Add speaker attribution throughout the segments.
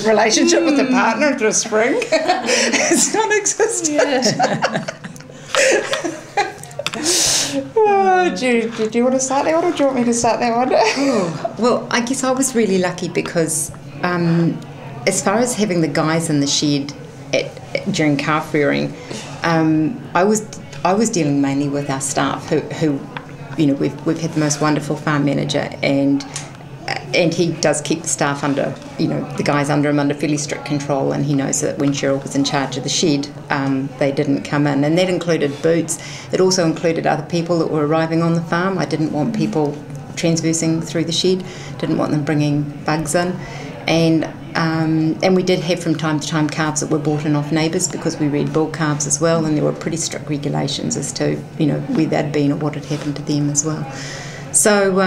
Speaker 1: Relationship with a partner after a spring is non-existent.
Speaker 2: Yeah.
Speaker 1: Oh, do you want to start that one, or do you want me to start that one?
Speaker 3: Oh, well, I guess I was really lucky because as far as having the guys in the shed during calf rearing, I was dealing mainly with our staff who you know, we've had the most wonderful farm manager, and he does keep the staff under, you know, the guys under him under fairly strict control, and he knows that when Cheryl was in charge of the shed, they didn't come in, and that included Boots. It also included other people that were arriving on the farm. I didn't want people transversing through the shed, didn't want them bringing bugs in, and we did have from time to time calves that were bought in off neighbours, because we reared bull calves as well, and there were pretty strict regulations as to, you know, where they'd been or what had happened to them as well. So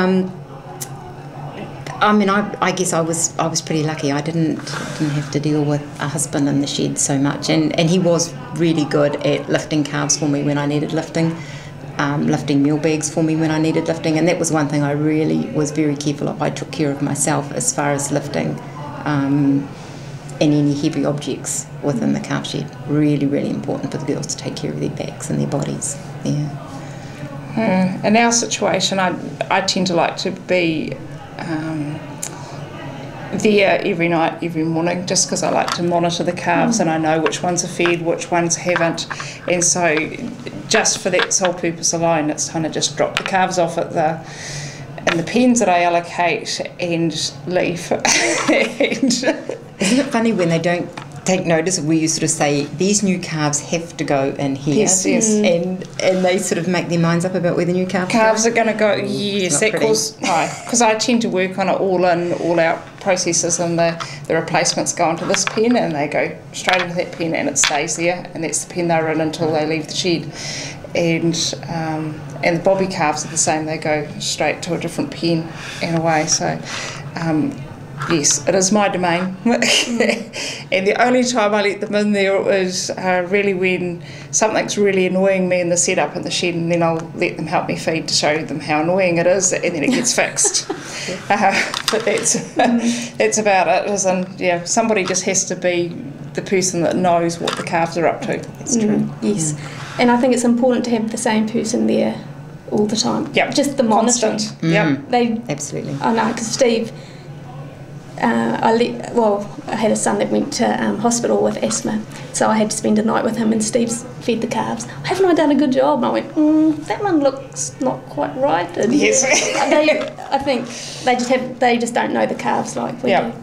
Speaker 3: I mean, I guess I was pretty lucky. I didn't have to deal with a husband in the shed so much, and he was really good at lifting calves for me when I needed lifting, lifting meal bags for me when I needed lifting, and that was one thing I really was very careful of. I took care of myself as far as lifting and any heavy objects within the calf shed. Really, really important for the girls to take care of their backs and their bodies. Yeah.
Speaker 1: In our situation, I tend to like to be there every night, every morning, just because I like to monitor the calves and I know which ones are fed, which ones haven't, and so just for that sole purpose alone, it's kind of just drop the calves off at in the pens that I allocate and leave.
Speaker 3: Isn't it funny when they don't take notice of where you sort of say, these new calves have to go in here?
Speaker 1: Yes, yes.
Speaker 3: And they sort of make their minds up about where the new calves
Speaker 1: are going to go. Yes, that cause, because I tend to work on it all in, all out processes, and the replacements go into this pen and they go straight into that pen and it stays there, and that's the pen they're in until they leave the shed. And the bobby calves are the same, they go straight to a different pen in a way. So yes, it is my domain. And the only time I let them in there is really when something's really annoying me in the setup in the shed, and then I'll let them help me feed to show them how annoying it is, and then it gets fixed. But that's about it. As in, yeah, somebody just has to be the person that knows what the calves are up to.
Speaker 3: That's true.
Speaker 2: Yes. And I think it's important to have the same person there all the time.
Speaker 1: Yep.
Speaker 2: Just the monitoring.
Speaker 1: Constant. Yep.
Speaker 3: Absolutely.
Speaker 2: I know, because Steve, I had a son that went to hospital with asthma, so I had to spend a night with him, and Steve's fed the calves. Haven't I done a good job? And I went, that one looks not quite right. And
Speaker 1: yes.
Speaker 2: I think they just don't know the calves like we do.